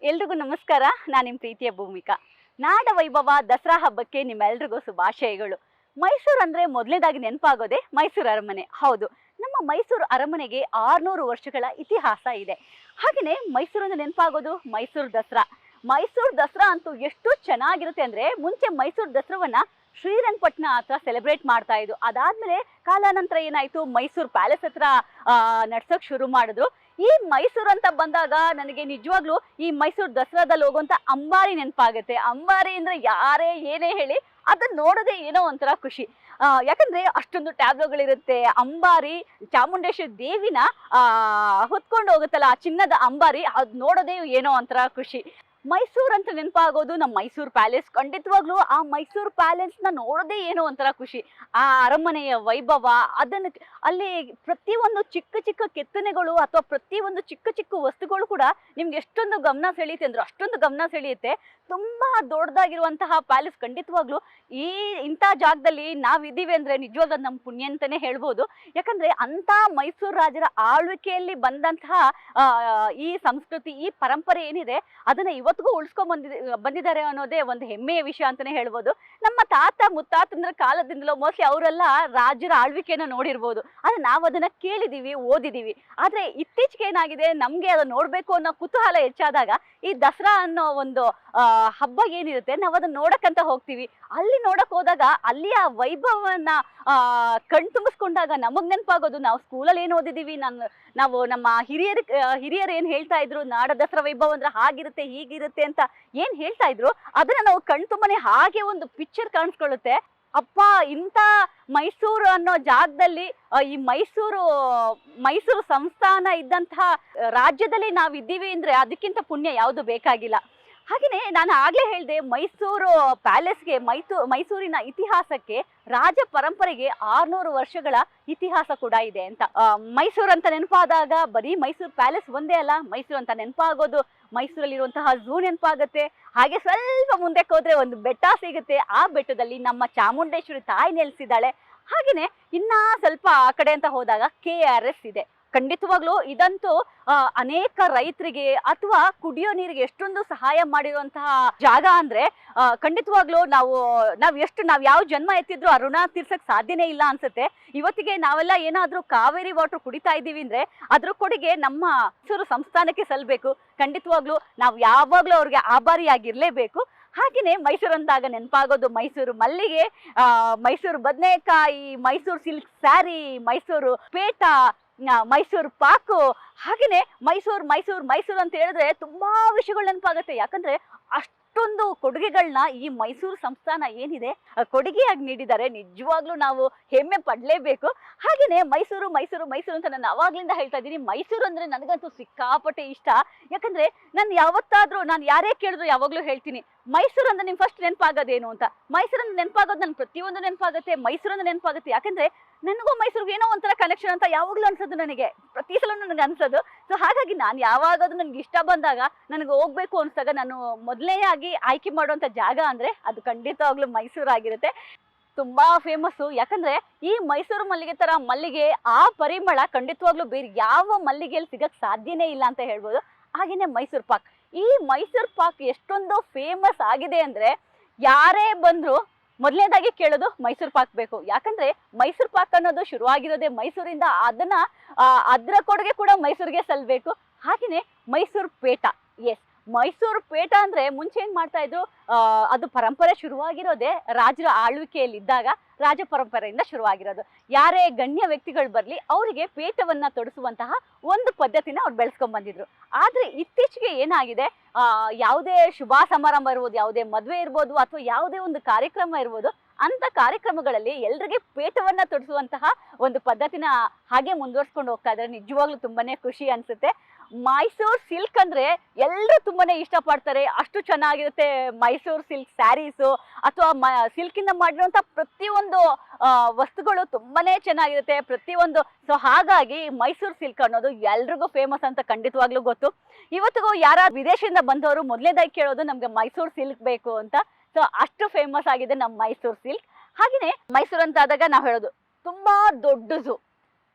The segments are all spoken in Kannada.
ಎಲ್ರಿಗೂ ನಮಸ್ಕಾರ. ನಾನು ನಿಮ್ಮ ಪ್ರೀತಿಯ ಭೂಮಿಕಾ. ನಾಡ ವೈಭವ ದಸರಾ ಹಬ್ಬಕ್ಕೆ ನಿಮ್ಮೆಲ್ರಿಗೂ ಶುಭಾಶಯಗಳು. ಮೈಸೂರು ಅಂದ್ರೆ ಮೊದಲನೇದಾಗಿ ನೆನಪಾಗೋದೆ ಮೈಸೂರು ಅರಮನೆ. ಹೌದು, ನಮ್ಮ ಮೈಸೂರು ಅರಮನೆಗೆ 600 ವರ್ಷಗಳ ಇತಿಹಾಸ ಇದೆ. ಹಾಗೆಯೇ ಮೈಸೂರಿಂದ ನೆನಪಾಗೋದು ಮೈಸೂರು ದಸರಾ. ಮೈಸೂರು ದಸರಾ ಅಂತೂ ಎಷ್ಟು ಚೆನ್ನಾಗಿರುತ್ತೆ ಅಂದ್ರೆ, ಮುಂಚೆ ಮೈಸೂರು ದಸರಾವನ್ನ ಶ್ರೀರಂಗಪಟ್ಟಣ ಹತ್ರ ಸೆಲೆಬ್ರೇಟ್ ಮಾಡ್ತಾ ಇದ್ರು. ಅದಾದ್ಮೇಲೆ ಕಾಲಾನಂತರ ಏನಾಯ್ತು, ಮೈಸೂರು ಪ್ಯಾಲೇಸ್ ಹತ್ರ ನಡ್ಸೋಕ್ ಶುರು ಮಾಡಿದ್ರು. ಈ ಮೈಸೂರು ಅಂತ ಬಂದಾಗ ನನಗೆ ನಿಜವಾಗ್ಲೂ ಈ ಮೈಸೂರು ದಸರಾದಲ್ಲಿ ಹೋಗುವಂತ ಅಂಬಾರಿ ನೆನಪಾಗುತ್ತೆ. ಅಂಬಾರಿ ಅಂದ್ರೆ ಯಾರೇ ಏನೇ ಹೇಳಿ ಅದನ್ನ ನೋಡೋದೇ ಏನೋ ಒಂಥರ ಖುಷಿ. ಯಾಕಂದ್ರೆ ಅಷ್ಟೊಂದು ಟ್ಯಾಬ್ಲೋಗಳಿರುತ್ತೆ. ಅಂಬಾರಿ ಚಾಮುಂಡೇಶ್ವರಿ ದೇವಿನ ಹೊತ್ಕೊಂಡು ಹೋಗುತ್ತಲ್ಲ, ಆ ಚಿನ್ನದ ಅಂಬಾರಿ, ಅದ್ ನೋಡೋದೇ ಏನೋ ಒಂಥರ ಖುಷಿ. ಮೈಸೂರು ಅಂತ ನೆನಪಾಗೋದು ನಮ್ಮ ಮೈಸೂರು ಪ್ಯಾಲೇಸ್. ಖಂಡಿತವಾಗ್ಲೂ ಆ ಮೈಸೂರು ಪ್ಯಾಲೇಸ್ನ ನೋಡೋದೇ ಏನೋ ಒಂಥರ ಖುಷಿ. ಆ ಅರಮನೆಯ ವೈಭವ, ಅದನ್ನು ಅಲ್ಲಿ ಪ್ರತಿಯೊಂದು ಚಿಕ್ಕ ಚಿಕ್ಕ ಕೆತ್ತನೆಗಳು ಅಥವಾ ಪ್ರತಿಯೊಂದು ಚಿಕ್ಕ ಚಿಕ್ಕ ವಸ್ತುಗಳು ಕೂಡ ನಿಮ್ಗೆ ಎಷ್ಟೊಂದು ಗಮನ ಸೆಳೆಯುತ್ತೆ ಅಂದ್ರೆ ಅಷ್ಟೊಂದು ಗಮನ ಸೆಳೆಯುತ್ತೆ. ತುಂಬಾ ದೊಡ್ಡದಾಗಿರುವಂತಹ ಪ್ಯಾಲೇಸ್. ಖಂಡಿತವಾಗ್ಲೂ ಇಂಥ ಜಾಗದಲ್ಲಿ ನಾವಿದ್ದೀವಿ ಅಂದ್ರೆ ನಿಜವಾಗ್ಲೂ ಅದು ನಮ್ಮ ಪುಣ್ಯ ಅಂತಾನೆ ಹೇಳ್ಬೋದು. ಯಾಕಂದ್ರೆ ಅಂತ ಮೈಸೂರು ರಾಜರ ಆಳ್ವಿಕೆಯಲ್ಲಿ ಬಂದಂತಹ ಈ ಸಂಸ್ಕೃತಿ, ಈ ಪರಂಪರೆ ಏನಿದೆ ಅದನ್ನ ಇವತ್ತಿಗೂ ಉಳಿಸ್ಕೊಂಡ್ ಬಂದಿದ್ದಾರೆ ಅನ್ನೋದೇ ಒಂದು ಹೆಮ್ಮೆಯ ವಿಷಯ ಅಂತಾನೆ ಹೇಳ್ಬೋದು. ನಮ್ಮ ತಾತ ಮುತ್ತಾತಂದ್ರ ಕಾಲದಿಂದಲೂ ಮೋಸ್ಟ್ಲಿ ಅವರೆಲ್ಲ ರಾಜರ ಆಳ್ವಿಕೆನ ನೋಡಿರ್ಬೋದು. ಆದ್ರೆ ನಾವು ಅದನ್ನ ಕೇಳಿದೀವಿ, ಓದಿದೀವಿ. ಆದ್ರೆ ಇತ್ತೀಚೆಗೆ ಏನಾಗಿದೆ, ನಮ್ಗೆ ಅದನ್ನ ನೋಡ್ಬೇಕು ಅನ್ನೋ ಕುತೂಹಲ ಹೆಚ್ಚಾದಾಗ ಈ ದಸರಾ ಅನ್ನೋ ಒಂದು ಹಬ್ಬ ಏನಿರುತ್ತೆ, ನಾವು ಅದನ್ನ ನೋಡಕ್ಕಂತ ಹೋಗ್ತೀವಿ. ಅಲ್ಲಿ ನೋಡಕ್ ಹೋದಾಗ ಅಲ್ಲಿಯ ವೈಭವವನ್ನ ಕಣ್ತುಂಬಿಸ್ಕೊಂಡಾಗ ನಮಗ್ ನೆನಪಾಗೋದು ನಾವು ಸ್ಕೂಲಲ್ಲಿ ಏನ್ ಓದಿದೀವಿ, ನಾವು ನಮ್ಮ ಹಿರಿಯರು ಏನ್ ಹೇಳ್ತಾ ಇದ್ರು, ನಾಡ ದಸರಾ ವೈಭವ ಅಂದ್ರೆ ಹಾಗಿರುತ್ತೆ ಹೀಗಿರುತ್ತೆ ಅಂತ ಏನ್ ಹೇಳ್ತಾ ಇದ್ರು, ಅದನ್ನ ನಾವು ಕಣ್ತುಂಬನೆ ಹಾಗೆ ಒಂದು ಪಿಕ್ಚರ್ ಕಾಣಿಸ್ಕೊಳ್ಳುತ್ತೆ. ಅಪ್ಪ, ಇಂಥ ಮೈಸೂರು ಅನ್ನೋ ಜಾಗದಲ್ಲಿ ಈ ಮೈಸೂರು ಸಂಸ್ಥಾನ ಇದ್ದಂತಹ ರಾಜ್ಯದಲ್ಲಿ ನಾವಿದ್ದೀವಿ ಅಂದ್ರೆ ಅದಕ್ಕಿಂತ ಪುಣ್ಯ ಯಾವುದು ಬೇಕಾಗಿಲ್ಲ. ಹಾಗೆಯೇ ನಾನು ಆಗ್ಲೇ ಹೇಳಿದೆ, ಮೈಸೂರು ಪ್ಯಾಲೇಸ್ಗೆ, ಮೈಸೂರಿನ ಇತಿಹಾಸಕ್ಕೆ, ರಾಜ ಪರಂಪರೆಗೆ 600 ವರ್ಷಗಳ ಇತಿಹಾಸ ಕೂಡ ಇದೆ ಅಂತ. ಮೈಸೂರು ಅಂತ ನೆನಪಾದಾಗ ಬರೀ ಮೈಸೂರು ಪ್ಯಾಲೇಸ್ ಒಂದೇ ಅಲ್ಲ, ಮೈಸೂರು ಅಂತ ನೆನಪಾಗೋದು ಮೈಸೂರಲ್ಲಿರುವಂತಹ ಝೂ ನೆನಪಾಗುತ್ತೆ. ಹಾಗೆ ಸ್ವಲ್ಪ ಮುಂದಕ್ಕೆ ಹೋದ್ರೆ ಒಂದು ಬೆಟ್ಟ ಸಿಗುತ್ತೆ. ಆ ಬೆಟ್ಟದಲ್ಲಿ ನಮ್ಮ ಚಾಮುಂಡೇಶ್ವರಿ ತಾಯಿ ನೆಲೆಸಿದ್ದಾಳೆ. ಹಾಗೆಯೇ ಇನ್ನ ಸ್ವಲ್ಪ ಆ ಕಡೆ ಅಂತ ಹೋದಾಗ KRS ಇದೆ. ಖಂಡಿತವಾಗ್ಲೂ ಇದಂತೂ ಅನೇಕ ರೈತರಿಗೆ ಅಥವಾ ಕುಡಿಯೋ ನೀರಿಗೆ ಎಷ್ಟೊಂದು ಸಹಾಯ ಮಾಡಿರುವಂತಹ ಜಾಗ ಅಂದ್ರೆ ಖಂಡಿತವಾಗ್ಲೂ ನಾವ್ ಯಾವ ಜನ್ಮ ಎತ್ತಿದ್ರು ಆ ಋಣ ತೀರ್ಸಕ್ ಸಾಧ್ಯನೇ ಇಲ್ಲ ಅನ್ಸುತ್ತೆ. ಇವತ್ತಿಗೆ ನಾವೆಲ್ಲ ಏನಾದ್ರೂ ಕಾವೇರಿ ವಾಟರ್ ಕುಡಿತಾ ಇದ್ದೀವಿ ಅಂದ್ರೆ ಅದ್ರ ಕೊಡುಗೆ ನಮ್ಮ ಮೈಸೂರು ಸಂಸ್ಥಾನಕ್ಕೆ ಸಲ್ಲಬೇಕು. ಖಂಡಿತವಾಗ್ಲೂ ನಾವು ಯಾವಾಗ್ಲೂ ಅವ್ರಿಗೆ ಆಭಾರಿಯಾಗಿರ್ಲೇಬೇಕು. ಹಾಗೆಯೇ ಮೈಸೂರು ಅಂದಾಗ ನೆನಪಾಗೋದು ಮೈಸೂರು ಮಲ್ಲಿಗೆ, ಮೈಸೂರು ಬದನೆಕಾಯಿ, ಮೈಸೂರು ಸಿಲ್ಕ್ ಸ್ಯಾರಿ, ಮೈಸೂರು ಪೇಟ, ಮೈಸೂರು ಪಾಕು. ಹಾಗೆಯೇ ಮೈಸೂರು ಅಂತ ಹೇಳಿದ್ರೆ ತುಂಬಾ ವಿಷಯಗಳು ನೆನಪಾಗುತ್ತೆ. ಯಾಕಂದ್ರೆ ಅಷ್ಟೊಂದು ಕೊಡುಗೆಗಳನ್ನ ಈ ಮೈಸೂರು ಸಂಸ್ಥಾನ ಏನಿದೆ ಕೊಡುಗೆಯಾಗಿ ನೀಡಿದ್ದಾರೆ. ನಿಜವಾಗ್ಲೂ ನಾವು ಹೆಮ್ಮೆ ಪಡ್ಲೇಬೇಕು. ಹಾಗೆಯೇ ಮೈಸೂರು ಅಂತ ನಾನು ಅವಾಗ್ಲಿಂದ ಹೇಳ್ತಾ ಇದ್ದೀನಿ. ಮೈಸೂರು ಅಂದ್ರೆ ನನಗಂತೂ ಸಿಕ್ಕಾಪಟ್ಟೆ ಇಷ್ಟ. ಯಾಕಂದ್ರೆ ನಾನು ಯಾರೇ ಕೇಳಿದ್ರು ಯಾವಾಗ್ಲೂ ಹೇಳ್ತೀನಿ, ಮೈಸೂರು ಅಂದ್ರೆ ನಿಮ್ ಫಸ್ಟ್ ನೆನಪಾಗೋದೇನು ಅಂತ. ಮೈಸೂರನ್ನ ನೆನಪಾಗೋದು ನನ್ ಪ್ರತಿಯೊಂದು ನೆನಪಾಗುತ್ತೆ, ಮೈಸೂರನ್ನ ನೆನಪಾಗುತ್ತೆ. ಯಾಕಂದ್ರೆ ನನಗೂ ಮೈಸೂರಿಗೆ ಏನೋ ಒಂಥರ ಕನೆಕ್ಷನ್ ಅಂತ ಯಾವಾಗ್ಲೂ ಅನ್ಸೋದು, ನನಗೆ ಪ್ರತಿ ಸಲ ನನಗೆ ಅನ್ಸೋದು. ಸೊ ಹಾಗಾಗಿ ನಾನು ಯಾವಾಗಾದ್ರೂ ನನ್ಗೆ ಇಷ್ಟ ಬಂದಾಗ, ನನಗೆ ಹೋಗ್ಬೇಕು ಅನ್ಸಾಗ ನಾನು ಮೊದಲನೇಯಾಗಿ ಆಯ್ಕೆ ಮಾಡುವಂತ ಜಾಗ ಅಂದ್ರೆ ಅದು ಖಂಡಿತವಾಗ್ಲೂ ಮೈಸೂರು ಆಗಿರುತ್ತೆ. ತುಂಬಾ ಫೇಮಸ್ಸು. ಯಾಕಂದ್ರೆ ಈ ಮೈಸೂರು ಮಲ್ಲಿಗೆ ತರ ಮಲ್ಲಿಗೆ, ಆ ಪರಿಮಳ ಖಂಡಿತವಾಗ್ಲೂ ಬೇರೆ ಯಾವ ಮಲ್ಲಿಗೆಯಲ್ಲಿ ಸಿಗಕ್ ಸಾಧ್ಯನೇ ಇಲ್ಲ ಅಂತ ಹೇಳ್ಬೋದು. ಹಾಗೇನೆ ಮೈಸೂರು ಪಾಕ್. ಈ ಮೈಸೂರು ಪಾಕ್ ಎಷ್ಟೊಂದು ಫೇಮಸ್ ಆಗಿದೆ ಅಂದ್ರೆ ಯಾರೇ ಬಂದ್ರು ಮೊದಲನೇದಾಗಿ ಕೇಳೋದು ಮೈಸೂರು ಪಾಕ್ ಬೇಕು. ಯಾಕಂದ್ರೆ ಮೈಸೂರು ಪಾಕ್ ಅನ್ನೋದು ಶುರುವಾಗಿರೋದೇ ಮೈಸೂರಿಂದ, ಅದ್ರ ಕೊಡುಗೆ ಕೂಡ ಮೈಸೂರಿಗೆ ಸಲ್ಲಬೇಕು. ಹಾಗೆಯೇ ಮೈಸೂರು ಪೇಟ. ಎಸ್, ಮೈಸೂರು ಪೇಟ ಅಂದ್ರೆ ಮುಂಚೆ ಏನ್ ಮಾಡ್ತಾ ಇದ್ರು, ಅದು ಪರಂಪರೆ ಶುರುವಾಗಿರೋದೇ ರಾಜರ ಆಳ್ವಿಕೆಯಲ್ಲಿ ಇದ್ದಾಗ, ರಾಜ ಪರಂಪರೆಯಿಂದ ಶುರುವಾಗಿರೋದು. ಯಾರೇ ಗಣ್ಯ ವ್ಯಕ್ತಿಗಳು ಬರ್ಲಿ ಅವರಿಗೆ ಪೇಟವನ್ನ ತೊಡಿಸುವಂತಹ ಒಂದು ಪದ್ಧತಿನ ಅವ್ರು ಬೆಳೆಸ್ಕೊಂಡ್ ಬಂದಿದ್ರು. ಆದ್ರೆ ಇತ್ತೀಚೆಗೆ ಏನಾಗಿದೆ, ಯಾವುದೇ ಶುಭ ಸಮಾರಂಭ ಇರ್ಬೋದು, ಯಾವುದೇ ಮದುವೆ ಇರ್ಬೋದು, ಅಥವಾ ಯಾವುದೇ ಒಂದು ಕಾರ್ಯಕ್ರಮ ಇರ್ಬೋದು, ಅಂತ ಕಾರ್ಯಕ್ರಮಗಳಲ್ಲಿ ಎಲ್ರಿಗೆ ಪೇಟವನ್ನ ತೊಡಿಸುವಂತಹ ಒಂದು ಪದ್ಧತಿನ ಹಾಗೆ ಮುಂದುವರ್ಸ್ಕೊಂಡು ಹೋಗ್ತಾ ಇದ್ದಾರೆ. ನಿಜವಾಗ್ಲೂ ತುಂಬಾನೇ ಖುಷಿ ಅನ್ಸುತ್ತೆ. ಮೈಸೂರು ಸಿಲ್ಕ್ ಅಂದ್ರೆ ಎಲ್ಲರೂ ತುಂಬಾನೇ ಇಷ್ಟಪಡ್ತಾರೆ. ಅಷ್ಟು ಚೆನ್ನಾಗಿರುತ್ತೆ ಮೈಸೂರು ಸಿಲ್ಕ್ ಸ್ಯಾರೀಸು, ಅಥವಾ ಸಿಲ್ಕಿಂದ ಮಾಡಿರುವಂತ ಪ್ರತಿಯೊಂದು ವಸ್ತುಗಳು ತುಂಬಾನೇ ಚೆನ್ನಾಗಿರುತ್ತೆ ಪ್ರತಿಯೊಂದು. ಸೊ ಹಾಗಾಗಿ ಮೈಸೂರು ಸಿಲ್ಕ್ ಅನ್ನೋದು ಎಲ್ರಿಗೂ ಫೇಮಸ್ ಅಂತ ಖಂಡಿತವಾಗ್ಲೂ ಗೊತ್ತು. ಇವತ್ತಿಗೂ ಯಾರು ವಿದೇಶದಿಂದ ಬಂದವರು ಮೊದಲನೇದಾಗಿ ಕೇಳೋದು ನಮ್ಗೆ ಮೈಸೂರು ಸಿಲ್ಕ್ ಬೇಕು ಅಂತ. ಸೊ ಅಷ್ಟು ಫೇಮಸ್ ಆಗಿದೆ ನಮ್ಮ ಮೈಸೂರು ಸಿಲ್ಕ್. ಹಾಗೆಯೇ ಮೈಸೂರು ಅಂತ ಆದಾಗ ನಾವು ಹೇಳೋದು ತುಂಬಾ ದೊಡ್ಡ ಝೂ.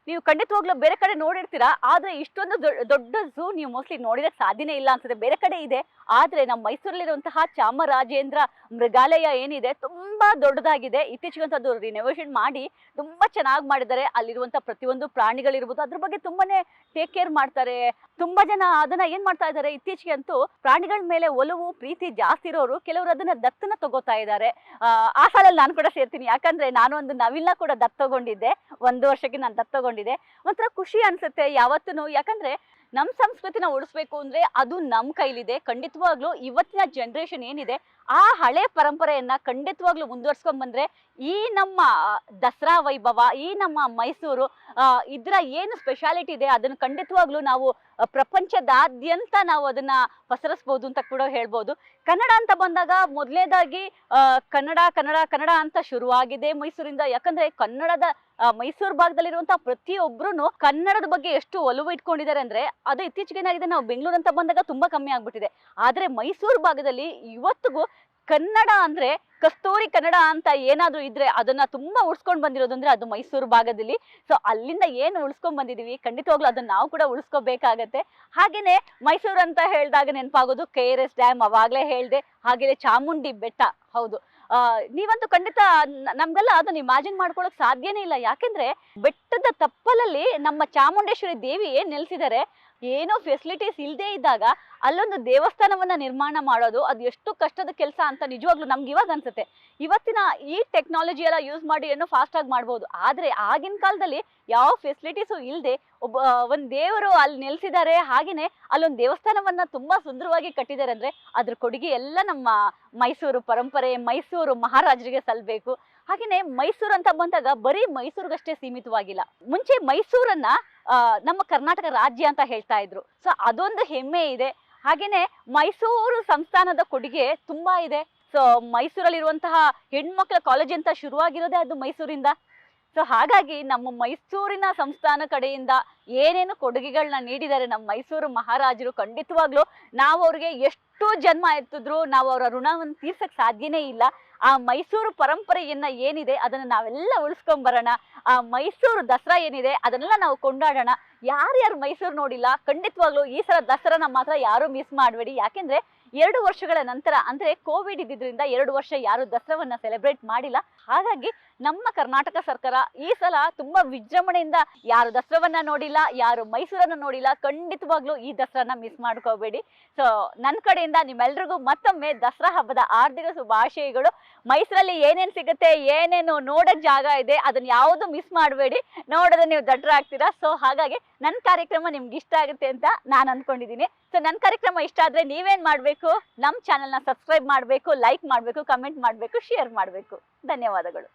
ನೀವು ಖಂಡಿತವಾಗ್ಲೂ ಬೇರೆ ಕಡೆ ನೋಡಿರ್ತೀರಾ, ಆದ್ರೆ ಇಷ್ಟೊಂದು ದೊಡ್ಡ ಝೂ ನೀವು ಮೋಸ್ಟ್ಲಿ ನೋಡಿದಕ್ಕೆ ಸಾಧ್ಯನೇ ಇಲ್ಲ ಅನ್ಸುತ್ತೆ. ಬೇರೆ ಕಡೆ ಇದೆ, ಆದ್ರೆ ನಮ್ಮ ಮೈಸೂರಲ್ಲಿರುವಂತಹ ಚಾಮರಾಜೇಂದ್ರ ಮೃಗಾಲಯ ಏನಿದೆ ತುಂಬಾ ದೊಡ್ಡದಾಗಿದೆ. ಇತ್ತೀಚೆಗಂತೂ ಅದು ರಿನೋವೇಷನ್ ಮಾಡಿ ತುಂಬಾ ಚೆನ್ನಾಗಿ ಮಾಡಿದ್ದಾರೆ. ಅಲ್ಲಿರುವಂತಹ ಪ್ರತಿಯೊಂದು ಪ್ರಾಣಿಗಳಿರ್ಬೋದು ಅದ್ರ ಬಗ್ಗೆ ತುಂಬಾನೇ ಟೇಕ್ ಕೇರ್ ಮಾಡ್ತಾರೆ. ತುಂಬಾ ಜನ ಅದನ್ನ ಏನ್ ಮಾಡ್ತಾ ಇದ್ದಾರೆ, ಇತ್ತೀಚೆಗೆ ಅಂತೂ ಪ್ರಾಣಿಗಳ ಮೇಲೆ ಒಲವು ಪ್ರೀತಿ ಜಾಸ್ತಿ ಇರೋರು ಕೆಲವರು ಅದನ್ನ ದತ್ತನ ತಗೋತಾ ಇದ್ದಾರೆ. ಆ ಸಾಲಲ್ಲಿ ನಾನು ಕೂಡ ಸೇರ್ತೀನಿ. ಯಾಕಂದ್ರೆ ನಾನು ಒಂದು ನವಿಲ್ನ ಕೂಡ ದತ್ತು ತಗೊಂಡಿದ್ದೆ. 1 ವರ್ಷಕ್ಕೆ ನಾನು ದತ್ತು ತಗೊಂಡಿದ್ದೆ. ಒಂಥರ ಖುಷಿ ಅನ್ಸುತ್ತೆ ಯಾವತ್ತೂ. ಯಾಕಂದ್ರೆ ನಮ್ಮ ಸಂಸ್ಕೃತಿನ ಉಳಿಸ್ಬೇಕು ಅಂದ್ರೆ ಅದು ನಮ್ಮ ಕೈಲಿದೆ. ಖಂಡಿತವಾಗ್ಲೂ ಇವತ್ತಿನ ಜನರೇಷನ್ ಏನಿದೆ ಆ ಹಳೆ ಪರಂಪರೆಯನ್ನ ಖಂಡಿತವಾಗ್ಲೂ ಮುಂದುವರ್ಸ್ಕೊಂಡ್ ಬಂದ್ರೆ ಈ ನಮ್ಮ ದಸರಾ ವೈಭವ, ಈ ನಮ್ಮ ಮೈಸೂರು ಇದ್ರ ಏನು ಸ್ಪೆಷಾಲಿಟಿ ಇದೆ ಅದನ್ನ ಖಂಡಿತವಾಗ್ಲೂ ನಾವು ಪ್ರಪಂಚದಾದ್ಯಂತ ನಾವು ಅದನ್ನ ಪಸರಿಸ್ಬೋದು ಅಂತ ಕೂಡ ಹೇಳ್ಬೋದು. ಕನ್ನಡ ಅಂತ ಬಂದಾಗ ಮೊದಲನೇದಾಗಿ ಕನ್ನಡ ಕನ್ನಡ ಕನ್ನಡ ಅಂತ ಶುರುವಾಗಿದೆ ಮೈಸೂರಿಂದ. ಯಾಕಂದ್ರೆ ಕನ್ನಡದ ಮೈಸೂರು ಭಾಗದಲ್ಲಿರುವಂತಹ ಪ್ರತಿಯೊಬ್ರು ಕನ್ನಡದ ಬಗ್ಗೆ ಎಷ್ಟು ಒಲವು ಇಟ್ಕೊಂಡಿದ್ದಾರೆ ಅಂದ್ರೆ ಅದು ಇತ್ತೀಚೆಗೆ ಏನಾಗಿದೆ, ನಾವು ಬೆಂಗಳೂರು ಅಂತ ಬಂದಾಗ ತುಂಬಾ ಕಮ್ಮಿ ಆಗ್ಬಿಟ್ಟಿದೆ. ಆದ್ರೆ ಮೈಸೂರು ಭಾಗದಲ್ಲಿ ಇವತ್ತಿಗೂ ಕನ್ನಡ ಅಂದ್ರೆ ಕಸ್ತೂರಿ ಕನ್ನಡ ಅಂತ ಏನಾದ್ರೂ ಇದ್ರೆ ಅದನ್ನ ತುಂಬಾ ಉಳಿಸ್ಕೊಂಡ್ ಬಂದಿರೋದು ಅಂದ್ರೆ ಅದು ಮೈಸೂರು ಭಾಗದಲ್ಲಿ. ಸೊ ಅಲ್ಲಿಂದ ಏನು ಉಳಿಸ್ಕೊಂಡ್ ಬಂದಿದೀವಿ ಖಂಡಿತವಾಗ್ಲೂ ಅದನ್ನ ನಾವು ಕೂಡ ಉಳಿಸ್ಕೋಬೇಕಾಗತ್ತೆ. ಹಾಗೇನೆ ಮೈಸೂರು ಅಂತ ಹೇಳಿದಾಗ ನೆನಪಾಗೋದು KRS ಡ್ಯಾಮ್, ಅವಾಗ್ಲೇ ಹೇಳ್ದೆ. ಹಾಗೇನೆ ಚಾಮುಂಡಿ ಬೆಟ್ಟ. ಹೌದು, ನೀವಂತೂ ಖಂಡಿತ ನಮ್ಗೆಲ್ಲ ಅದನ್ನ ಇಮ್ಯಾಜಿನ್ ಮಾಡ್ಕೊಳಕ್ ಸಾಧ್ಯನೇ ಇಲ್ಲ. ಯಾಕೆಂದ್ರೆ ಬೆಟ್ಟದ ತಪ್ಪಲಲ್ಲಿ ನಮ್ಮ ಚಾಮುಂಡೇಶ್ವರಿ ದೇವಿ ಏನ್ ನೆಲೆಸಿದ್ದಾರೆ, ಏನೋ ಫೆಸಿಲಿಟೀಸ್ ಇಲ್ಲದೆ ಇದ್ದಾಗ ಅಲ್ಲೊಂದು ದೇವಸ್ಥಾನವನ್ನ ನಿರ್ಮಾಣ ಮಾಡೋದು ಅದು ಎಷ್ಟು ಕಷ್ಟದ ಕೆಲಸ ಅಂತ ನಿಜವಾಗ್ಲೂ ನಮ್ಗೆ ಇವಾಗ ಅನ್ಸುತ್ತೆ. ಇವತ್ತಿನ ಈ ಟೆಕ್ನಾಲಜಿ ಎಲ್ಲ ಯೂಸ್ ಮಾಡಿ ಏನೋ ಫಾಸ್ಟ್ ಆಗಿ ಮಾಡ್ಬೋದು. ಆದ್ರೆ ಆಗಿನ ಕಾಲದಲ್ಲಿ ಯಾವ ಫೆಸಿಲಿಟೀಸು ಇಲ್ಲದೆ ಒಂದ್ ದೇವರು ಅಲ್ಲಿ ನೆಲೆಸಿದ್ದಾರೆ, ಹಾಗೇನೆ ಅಲ್ಲೊಂದು ದೇವಸ್ಥಾನವನ್ನ ತುಂಬಾ ಸುಂದರವಾಗಿ ಕಟ್ಟಿದ್ದಾರೆ ಅಂದ್ರೆ ಅದ್ರ ಕೊಡುಗೆ ಎಲ್ಲ ನಮ್ಮ ಮೈಸೂರು ಪರಂಪರೆ, ಮೈಸೂರು ಮಹಾರಾಜರಿಗೆ ಸಲ್ಬೇಕು. ಹಾಗೇನೆ ಮೈಸೂರು ಅಂತ ಬಂದಾಗ ಬರೀ ಮೈಸೂರಿಗಷ್ಟೇ ಸೀಮಿತವಾಗಿಲ್ಲ. ಮುಂಚೆ ಮೈಸೂರನ್ನ ನಮ್ಮ ಕರ್ನಾಟಕ ರಾಜ್ಯ ಅಂತ ಹೇಳ್ತಾ ಇದ್ರು. ಸೊ ಅದೊಂದು ಹೆಮ್ಮೆ ಇದೆ. ಹಾಗೇನೆ ಮೈಸೂರು ಸಂಸ್ಥಾನದ ಕೊಡುಗೆ ತುಂಬಾ ಇದೆ. ಸೊ ಮೈಸೂರಲ್ಲಿರುವಂತಹ ಹೆಣ್ಮಕ್ಳ ಕಾಲೇಜ್ ಅಂತ ಶುರುವಾಗಿರೋದೇ ಅದು ಮೈಸೂರಿಂದ. ಸೊ ಹಾಗಾಗಿ ನಮ್ಮ ಮೈಸೂರಿನ ಸಂಸ್ಥಾನ ಕಡೆಯಿಂದ ಏನೇನು ಕೊಡುಗೆಗಳನ್ನ ನೀಡಿದ್ದಾರೆ ನಮ್ಮ ಮೈಸೂರು ಮಹಾರಾಜರು, ಖಂಡಿತವಾಗ್ಲೂ ನಾವು ಅವ್ರಿಗೆ ಎಷ್ಟು ಜನ್ಮ ಎತ್ತಿದ್ರು ನಾವು ಅವರ ಋಣವನ್ನು ತೀರ್ಸಕ್ ಸಾಧ್ಯನೇ ಇಲ್ಲ. ಆ ಮೈಸೂರು ಪರಂಪರೆಯನ್ನ ಏನಿದೆ ಅದನ್ನ ನಾವೆಲ್ಲ ಉಳಿಸ್ಕೊಂಡ್ ಬರೋಣ. ಆ ಮೈಸೂರು ದಸರಾ ಏನಿದೆ ಅದನ್ನೆಲ್ಲ ನಾವು ಕೊಂಡಾಡೋಣ. ಯಾರ್ಯಾರು ಮೈಸೂರು ನೋಡಿಲ್ಲ ಖಂಡಿತವಾಗ್ಲೂ ಈ ಸಲ ದಸರಾನ ಮಾತ್ರ ಯಾರು ಮಿಸ್ ಮಾಡಬೇಡಿ. ಯಾಕೆಂದ್ರೆ 2 ವರ್ಷಗಳ ನಂತರ ಅಂದ್ರೆ ಕೋವಿಡ್ ಇದ್ದಿದ್ರಿಂದ 2 ವರ್ಷ ಯಾರು ದಸರಾವನ್ನ ಸೆಲೆಬ್ರೇಟ್ ಮಾಡಿಲ್ಲ. ಹಾಗಾಗಿ ನಮ್ಮ ಕರ್ನಾಟಕ ಸರ್ಕಾರ ಈ ಸಲ ತುಂಬಾ ವಿಜೃಂಭಣೆಯಿಂದ ಯಾರು ದಸರಾವನ್ನ ನೋಡಿಲ್ಲ, ಯಾರು ಮೈಸೂರನ್ನ ನೋಡಿಲ್ಲ, ಖಂಡಿತವಾಗ್ಲೂ ಈ ದಸರಾನ ಮಿಸ್ ಮಾಡ್ಕೋಬೇಡಿ. ಸೊ ನನ್ನ ಕಡೆಯಿಂದ ನಿಮ್ಮೆಲ್ರಿಗೂ ಮತ್ತೊಮ್ಮೆ ದಸರಾ ಹಬ್ಬದ ಹಾರ್ದಿಕ ಶುಭಾಶಯಗಳು. ಮೈಸೂರಲ್ಲಿ ಏನೇನು ಸಿಗುತ್ತೆ, ಏನೇನು ನೋಡಕ್ ಜಾಗ ಇದೆ ಅದನ್ನ ಯಾವುದು ಮಿಸ್ ಮಾಡಬೇಡಿ. ನೋಡೋದು ನೀವು ದಡ್ಡರಾಗ್ತೀರಾ. ಸೊ ಹಾಗಾಗಿ ನನ್ನ ಕಾರ್ಯಕ್ರಮ ನಿಮ್ಗೆ ಇಷ್ಟ ಆಗುತ್ತೆ ಅಂತ ನಾನು ಅನ್ಕೊಂಡಿದ್ದೀನಿ. ಸೊ ನನ್ನ ಕಾರ್ಯಕ್ರಮ ಇಷ್ಟ ಆದ್ರೆ ನೀವೇನ್ ಮಾಡ್ಬೇಕು, ನಮ್ಮ ಚಾನೆಲ್ನ ಸಬ್ಸ್ಕ್ರೈಬ್ ಮಾಡಬೇಕು, ಲೈಕ್ ಮಾಡಬೇಕು, ಕಮೆಂಟ್ ಮಾಡಬೇಕು, ಶೇರ್ ಮಾಡಬೇಕು. ಧನ್ಯವಾದಗಳು.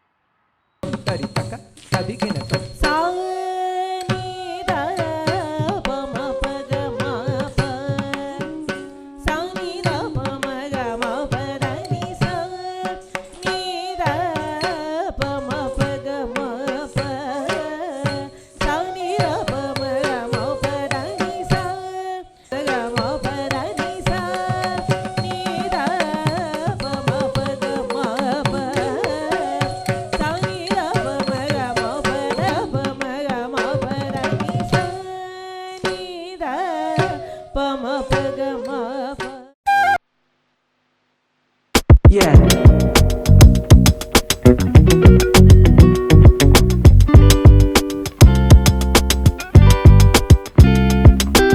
Yeah.